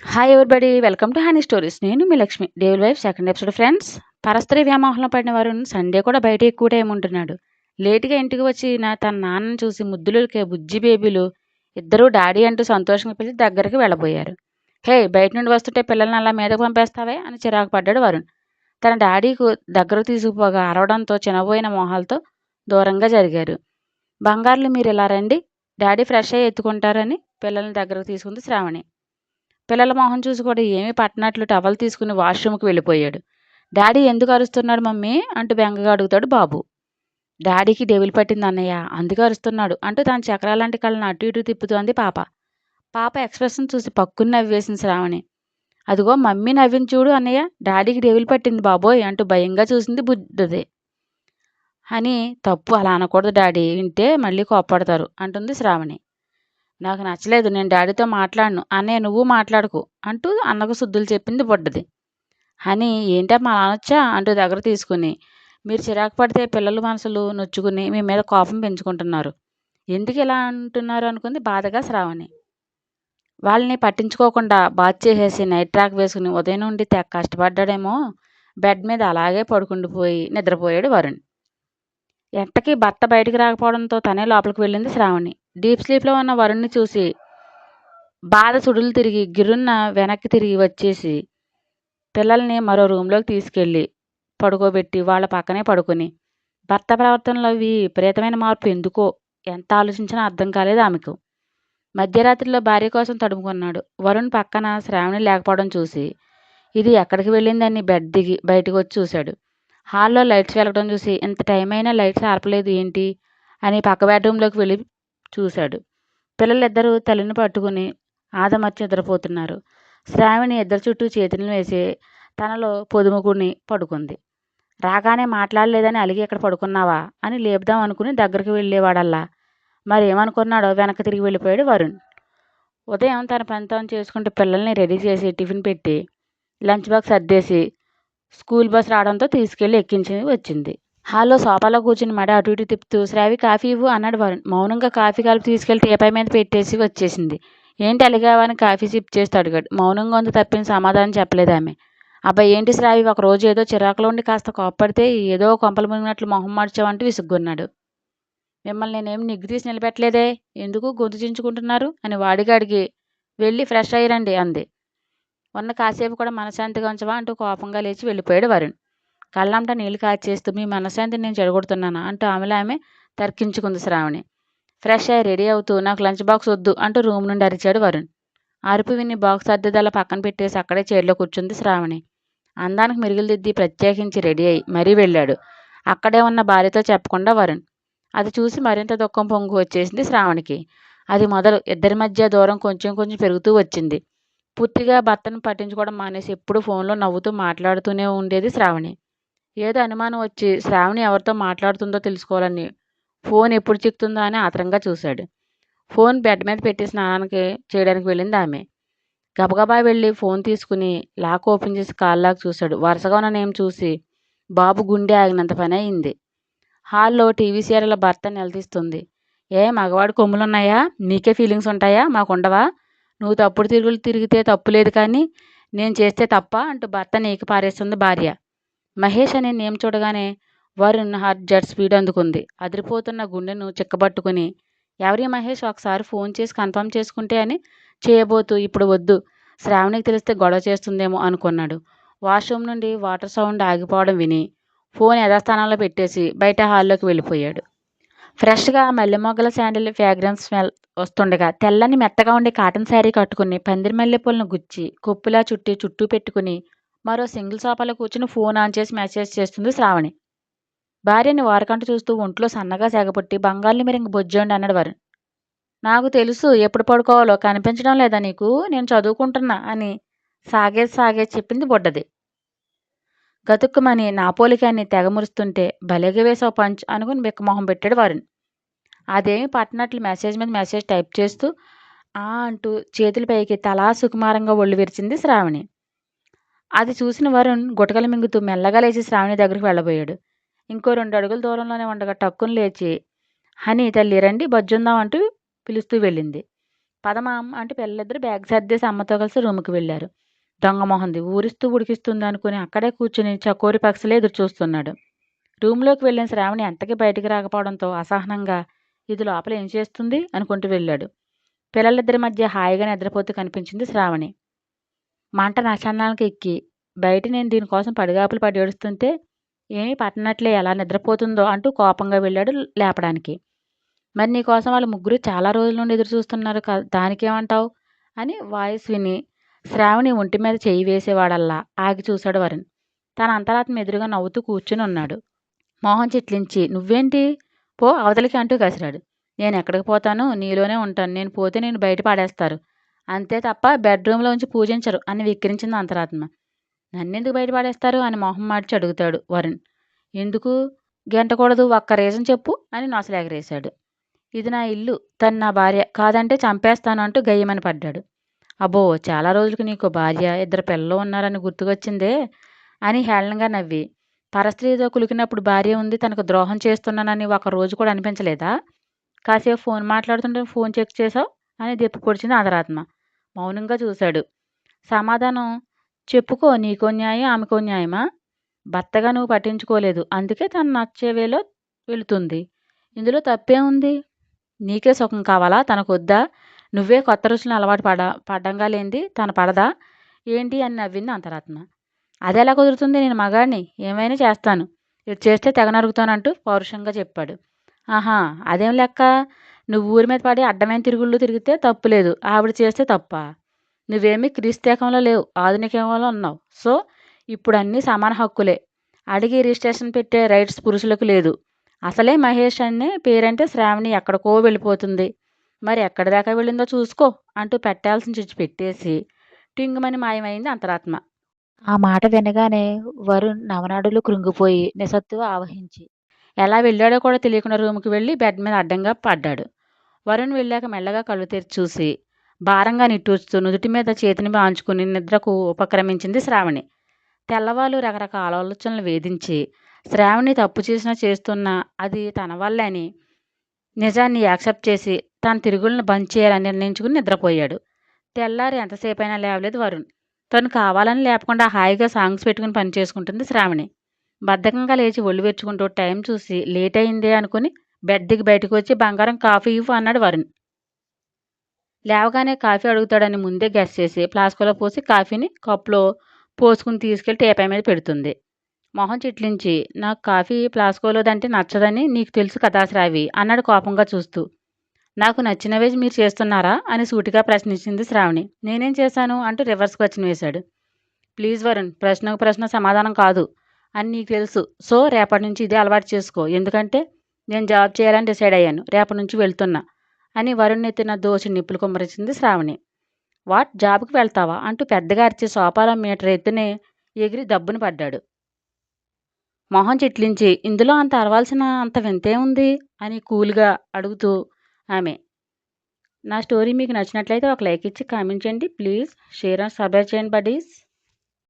Hi everybody welcome to honey stories. నేను మీ Lakshmi. Devil wife second episode. Friends, పరస్త్రీ వ్యామోహంలో పడిన వరుణ్ సండే కూడా బయట ఎక్కువ టైం ఉంటున్నాడు. లేటుగా ఇంటికి వచ్చి తన నాన్నని చూసి ముద్దులకే బుజ్జి బేబీలు ఇద్దరూ డాడీ అంటూ సంతోషంగా పిలిచి దగ్గరికి వెళ్ళబోయారు. హే, బయట నుండి వస్తుంటే పిల్లల్ని అలా మీదకు పంపేస్తావే అని చిరాకు పడ్డాడు వరుణ్. తన డాడీకు దగ్గరకు తీసుకుపోగా అరవడంతో చినబోయిన మొహాలతో దూరంగా జరిగారు. బంగారులు మీరు ఇలా రండి, డాడీ ఫ్రెష్ అయ్యి ఎత్తుకుంటారని పిల్లల్ని దగ్గరకు తీసుకుంది శ్రావణి. పిల్లల మొహం చూసి కూడా ఏమీ పట్టనట్లు టవల్ తీసుకుని వాష్రూమ్కి వెళ్ళిపోయాడు. డాడీ ఎందుకు అరుస్తున్నాడు మమ్మీ అంటూ బెంగగా అడుగుతాడు బాబు. డాడీకి డెవిల్ పట్టింది అన్నయ్య, అందుకే అరుస్తున్నాడు అంటూ తన చక్రాలాంటి కళ్ళను అటు ఇటు తిప్పుతోంది పాప. పాప ఎక్స్ప్రెషన్ చూసి పక్కుని నవ్వేసింది శ్రావణి. అదిగో మమ్మీ నవ్వింది చూడు అన్నయ్య, డాడీకి డెవిల్ పట్టింది బాబోయ్ అంటూ భయంగా చూసింది బుద్ధది. అని తప్పు, అలా అనకూడదు డాడీ, వింటే మళ్ళీ కోప్పడతారు అంటుంది శ్రావణి. నాకు నచ్చలేదు, నేను డాడీతో మాట్లాడను, అన్నయ్య నువ్వు మాట్లాడకు అంటూ అన్నకు శుద్ధులు చెప్పింది బుడ్డది. హనీ, ఏంటమ్మా అనొచ్చా అంటూ దగ్గర తీసుకుని, మీరు చిరాకు పడితే పిల్లల మనసులు నొచ్చుకుని మీ మీద కోపం పెంచుకుంటున్నారు, ఎందుకు ఇలా అంటున్నారు అనుకుంది బాధగా శ్రావణి. వాళ్ళని పట్టించుకోకుండా బాత్ చేసేసి నైట్ ట్రాక్ వేసుకుని ఉదయం నుండి తెగ కష్టపడ్డాడేమో. బెడ్ మీద అలాగే పడుకుండిపోయి నిద్రపోయాడు వరుణ్. ఎంతకీ భర్త బయటికి రాకపోవడంతో తనే లోపలికి వెళ్ళింది శ్రావణి. డీప్ స్లీప్లో ఉన్న వరుణ్ని చూసి బాధ సుడులు తిరిగి గిర్రున్న వెనక్కి తిరిగి వచ్చేసి పిల్లల్ని మరో రూమ్లోకి తీసుకెళ్ళి పడుకోబెట్టి వాళ్ళ పక్కనే పడుకుని, భర్త ప్రవర్తనలో విపరీతమైన మార్పు ఎందుకో ఎంత ఆలోచించినా అర్థం కాలేదు ఆమెకు. మధ్యరాత్రిలో భార్య కోసం తడుముకున్నాడు. వరుణ్ పక్కన శ్రావణి లేకపోవడం చూసి ఇది ఎక్కడికి వెళ్ళిందని బెడ్ దిగి బయటకు వచ్చి చూశాడు. హాల్లో లైట్స్ వెలగడం చూసి ఇంత టైం అయినా లైట్స్ ఆర్పలేదు ఏంటి అని పక్క బెడ్రూమ్లోకి వెళ్ళి చూశాడు. పిల్లలిద్దరూ తల్లిని పట్టుకుని ఆదమర్చి నిద్రపోతున్నారు. శ్రావణి ఇద్దరు చుట్టూ చేతులను వేసి తనలో పొదుముకుని పడుకుంది. రాగానే మాట్లాడలేదని అలిగి ఎక్కడ పడుకున్నావా అని లేపుదాం అనుకుని దగ్గరికి వెళ్ళేవాడల్లా మరేమనుకున్నాడో వెనక్కి తిరిగి వెళ్ళిపోయాడు వరుణ్. ఉదయం తన పని తాను చేసుకుంటూ పిల్లల్ని రెడీ చేసి టిఫిన్ పెట్టి లంచ్ బాక్స్ సర్దేసి స్కూల్ బస్ రావడంతో తీసుకెళ్లి ఎక్కించి వచ్చింది. హాల్లో సోఫాలో కూర్చుని మెడ అటు ఇటు తిప్పుతూ శ్రావి కాఫీ ఇవ్వు అన్నాడు వరుణ్. మౌనంగా కాఫీ కలిపి తీసుకెళ్లి టీపై మీద పెట్టేసి వచ్చేసింది. ఏంటి అలిగావని కాఫీ సిప్ చేస్తూ అడిగాడు. మౌనంగా ఉంది తప్పిన సమాధానం చెప్పలేదు ఆమె. అబ్బాయి ఏంటి శ్రావి, ఒకరోజు ఏదో చిరాకులో ఉండి కాస్త కోప్పడితే ఏదో కొంపలు మునిగినట్లు మొహం మార్చావంటూ విసుక్కున్నాడు. మిమ్మల్ని నేనేం నిగ్గు తీసి నిలబెట్టలేదే, ఎందుకు గొంతు చించుకుంటున్నారు అని వాడిగా అడిగి వెళ్ళి ఫ్రెష్ అయ్యిరండి అంది. ఉన్న కాసేపు కూడా మనశాంతిగా ఉంచవా అంటూ కోపంగా లేచి వెళ్ళిపోయాడు వరుణ్. కళ్ళంట నీళ్లు కాచేస్తూ మీ మనశాంతిని నేను చెడగొడుతున్నానా అంటూ ఆమె తర్కించుకుంది శ్రావణి. ఫ్రెష్ అయ్యి రెడీ అవుతూ నాకు లంచ్ బాక్స్ వద్దు అంటూ రూమ్ నుండి అరిచాడు వరుణ్. అరుపు విని బాక్స్ అద్దెదల పక్కన పెట్టేసి అక్కడే చైర్లో కూర్చుంది శ్రావణి. అందానికి మిరుగులు దిద్ది ప్రత్యేకించి రెడీ అయి మరీ వెళ్ళాడు అక్కడే ఉన్న భార్యతో చెప్పకుండా వరుణ్. అది చూసి మరింత దుఃఖం పొంగు వచ్చేసింది శ్రావణికి. అది మొదలు ఇద్దరి మధ్య దూరం కొంచెం కొంచెం పెరుగుతూ వచ్చింది. పూర్తిగా భర్తను పట్టించుకోవడం మానేసి ఎప్పుడు ఫోన్లో నవ్వుతూ మాట్లాడుతూనే ఉండేది శ్రావణి. ఏదో అనుమానం వచ్చి శ్రావణి ఎవరితో మాట్లాడుతుందో తెలుసుకోవాలని ఫోన్ ఎప్పుడు చిక్కుతుందో అని ఆత్రంగా చూశాడు. ఫోన్ బెడ్ మీద పెట్టి స్నానానికి చేయడానికి వెళ్ళింది ఆమె. గబగబా వెళ్ళి ఫోన్ తీసుకుని లాక్ ఓపెన్ చేసి కాల్ లాక్ చూశాడు. వరుసగా ఉన్న నేమ్ చూసి బాబు గుండె ఆగినంత పని అయింది. హాల్లో టీవీ సీరియల్ భర్త నిలదీస్తుంది. ఏ మగవాడు కొమ్ములున్నాయా, నీకే ఫీలింగ్స్ ఉంటాయా, మాకుండవా, నువ్వు తప్పుడు తిరుగులు తిరిగితే తప్పు లేదు కానీ నేను చేస్తే తప్ప అంటూ భర్త నీకి పారేస్తుంది భార్య. మహేష్ అనే నేమ్ చూడగానే వరుణ్ హార్ట్ జెట్ స్పీడ్ అందుకుంది. అదిరిపోతున్న గుండెను చిక్కబట్టుకుని ఎవరి మహేష్, ఒకసారి ఫోన్ చేసి కన్ఫర్మ్ చేసుకుంటే అని చేయబోతూ ఇప్పుడు వద్దు, శ్రావణికి తెలిస్తే గొడవ చేస్తుందేమో అనుకున్నాడు. వాష్రూమ్ నుండి వాటర్ సౌండ్ ఆగిపోవడం విని ఫోన్ యథాస్థానంలో పెట్టేసి బయట హాల్లోకి వెళ్ళిపోయాడు. ఫ్రెష్గా మల్లెమొగ్గల శాండిల్ ఫ్రాగ్రెన్స్ స్మెల్ వస్తుండగా తెల్లని మెత్తగా ఉండే కాటన్ శారీ కట్టుకుని పందిరి మల్లెపూలను గుచ్చి కొప్పులా చుట్టూ పెట్టుకుని మరో సింగిల్ సోఫాలో కూర్చుని ఫోన్ ఆన్ చేసి మెసేజ్ చేస్తుంది శ్రావణి. భార్యని వారకంట చూస్తూ ఒంట్లో సన్నగా సెగపొట్టి బంగాళి మీరు ఇంక బొజ్జోండి అన్నాడు వరుణ్. నాకు తెలుసు ఎప్పుడు పడుకోవాలో, కనిపించడం లేదా నీకు, నేను చదువుకుంటున్నా అని సాగేది చెప్పింది బుడ్డది. గతుక్కుమని నా పోలికాన్ని తెగమురుస్తుంటే భలేగా వేసావు పంచ్ అనుకుని బిక్కమొహం పెట్టాడు వరుణ్. అదేమి పట్టనట్లు మెసేజ్ మీద మెసేజ్ టైప్ చేస్తూ ఆ అంటూ చేతుల పైకి తలా సుకుమారంగా ఒళ్ళు విరిచింది శ్రావణి. అది చూసిన వరుణ్ గుటకలు మింగుతూ మెల్లగా లేచి శ్రావణి దగ్గరికి వెళ్ళబోయాడు. ఇంకో 2 అడుగుల దూరంలోనే ఉండగా టక్కుని లేచి హనీ తల్లి రండి బజ్జుందాం అంటూ పిలుస్తూ వెళ్ళింది. పదమాం అంటూ పిల్లలిద్దరూ బ్యాగ్ సర్దేసి అమ్మతో కలిసి రూమ్‌కి వెళ్లారు. దొంగ మొహంది ఊరిస్తూ ఉడికిస్తుంది అనుకుని అక్కడే కూర్చుని చకోరి పక్షిలా ఎదురు చూస్తున్నాడు. రూమ్‌లోకి వెళ్ళిన శ్రావణి ఎంతకీ బయటికి రాకపోవడంతో అసహనంగా ఇది లోపల ఏం చేస్తుంది అనుకుంటూ వెళ్ళాడు. పిల్లలిద్దరి మధ్య హాయిగా నిద్రపోతూ కనిపించింది శ్రావణి. మంట నశానానికి ఎక్కి బయట నేను దీనికోసం పడిగాపులు పడి ఏడుస్తుంటే ఏమీ పట్టనట్లే ఎలా నిద్రపోతుందో అంటూ కోపంగా వెళ్ళాడు లేపడానికి. మరి నీకోసం వాళ్ళు ముగ్గురు చాలా రోజుల నుండి ఎదురు చూస్తున్నారు దానికేమంటావు అని వాయిస్ విని శ్రావణి ఒంటి మీద చెయ్యి వేసేవాడల్లా ఆగి చూశాడు వరుణ్. తన అంతరాత్మ ఎదురుగా నవ్వుతూ కూర్చుని ఉన్నాడు. మోహన్ చిట్లించి నువ్వేంటి పో అవతలికి అంటూ కసిరాడు. నేను ఎక్కడికి పోతాను, నీలోనే ఉంటాను, నేను పోతే నేను బయట పాడేస్తారు, అంతే తప్ప బెడ్రూమ్లో ఉంచి పూజించరు అని విక్రించింది అంతరాత్మ. నన్నెందుకు బయట పాడేస్తారు అని మొహం మార్చి అడుగుతాడు వరుణ్. ఎందుకు గెంటకూడదు, ఒక్క రీజన్ చెప్పు అని నొసలేగరేశాడు. ఇది నా ఇల్లు, తను నా భార్య, కాదంటే చంపేస్తాను అంటూ గయ్యమని పడ్డాడు. అబ్బో చాలా రోజులకు నీకు భార్య, ఇద్దరు పిల్లలు ఉన్నారని గుర్తుకొచ్చిందే అని హేళనగా నవ్వి, పరస్త్రీతో కులికినప్పుడు భార్య ఉంది, తనకు ద్రోహం చేస్తున్నానని ఒక రోజు కూడా అనిపించలేదా? కాసేపు ఫోన్ మాట్లాడుతుంటే ఫోన్ చెక్ చేసావు అని దెప్పి పొడిచింది అంతరాత్మ. మౌనంగా చూశాడు. సమాధానం చెప్పుకో, నీకో న్యాయం ఆమెకో న్యాయమా? భర్తగా నువ్వు పట్టించుకోలేదు, అందుకే తను నచ్చేవేలో వెళుతుంది, ఇందులో తప్పే ఉంది? నీకే సుఖం కావాలా, తనకొద్దా? నువ్వే కొత్త రుచులను అలవాటు పడ్డంగా లేనిది తన పడదా ఏంటి అని నవ్వింది అంతరాత్మ. అదెలా కుదురుతుంది, నేను మగాడిని, ఏమైనా చేస్తాను, ఇది చేస్తే తెగ నరుగుతానంటూ పౌరుషంగా చెప్పాడు. ఆహా, అదేం లెక్క, నువ్వు ఊరి మీద పడి అడ్డమైన తిరుగుళ్ళు తిరిగితే తప్పులేదు, ఆవిడ చేస్తే తప్ప? నువ్వేమీ క్రీస్తేకంలో లేవు, ఆధునికంలో ఉన్నావు. సో ఇప్పుడు అన్నీ సమాన హక్కులే, అడిగి రిజిస్ట్రేషన్ పెట్టే రైట్స్ పురుషులకు లేదు. అసలే మహేష్ అనే పేరంటే శ్రావణి ఎక్కడికో వెళ్ళిపోతుంది, మరి ఎక్కడి దాకా వెళ్ళిందో చూసుకో అంటూ పెట్టాల్సిన చిచ్చు పెట్టేసి టింగుమని మాయమైంది అంతరాత్మ. ఆ మాట వినగానే వరుణ్ నవనాడులు కృంగిపోయి నిస్సత్తువ ఆవహించి ఎలా వెళ్ళాడో కూడా తెలియకుండా రూమ్కి వెళ్ళి బెడ్ మీద అడ్డంగా పడ్డాడు. వరుణ్ వెళ్ళాక మెల్లగా కళ్ళు తెరిచి చూసి భారంగా నిట్టూర్చుతూ నుదుటి మీద చేతిని బాంచుకుని నిద్రకు ఉపక్రమించింది శ్రావణి. తెల్లవాళ్ళు రకరకాల ఆలోచనలు వేధించి శ్రావణి తప్పు చేస్తున్నా అది తన వల్లే అని నిజాన్ని యాక్సెప్ట్ చేసి తన తిరుగులను బంద్ చేయాలని నిర్ణయించుకుని నిద్రపోయాడు. తెల్లారి ఎంతసేపైనా లేవలేదు వరుణ్. తను కావాలని లేపకుండా హాయిగా సాంగ్స్ పెట్టుకుని పని చేసుకుంటుంది శ్రావణి. బద్ధకంగా లేచి ఒళ్ళు వెచ్చుకుంటూ టైం చూసి లేట్ అయిందే అనుకుని బెడ్ దిగి బయటకు వచ్చి బంగారం కాఫీ ఇవ్వు అన్నాడు వరుణ్. లేవగానే కాఫీ అడుగుతాడని ముందే గెస్ చేసి ఫ్లాస్క్లో పోసి కాఫీని కప్లో పోసుకుని తీసుకెళ్లి టీపాయ్ మీద పెడుతుంది. మొహం చిట్లించి నాకు కాఫీ ఫ్లాస్కోలోదంటే నచ్చదని నీకు తెలుసు కదా శ్రావి అన్నాడు కోపంగా చూస్తూ. నాకు నచ్చినవే మీరు చేస్తున్నారా అని సూటిగా ప్రశ్నించింది శ్రావణి. నేనేం చేశాను అంటూ రివర్స్ క్వశ్చన్ వేశాడు. ప్లీజ్ వరుణ్, ప్రశ్నకు ప్రశ్న సమాధానం కాదు అని నీకు తెలుసు. సో రేపటి నుంచి ఇదే అలవాటు చేసుకో, ఎందుకంటే నేను జాబ్ చేయాలని డిసైడ్ అయ్యాను, రేపటి నుంచి వెళ్తున్నా అని వరుణ్ ఎత్తిన దోషి నిప్పులు కుమ్మరించింది శ్రావణి. వాట్, జాబ్కి వెళ్తావా అంటూ పెద్దగా అరిచి సోఫాలో మీటర్ ఎత్తునే ఎగిరి దబ్బున పడ్డాడు. మొహం చిట్లించి ఇందులో అంత అరవాల్సిన అంత వింతే ఉంది అని కూల్గా అడుగుతూ ఆమె. నా స్టోరీ మీకు నచ్చినట్లయితే ఒక లైక్ ఇచ్చి కామెంట్ చేయండి. ప్లీజ్ షేర్ అండ్ సబ్స్క్రైబ్ చేయండి బడీస్.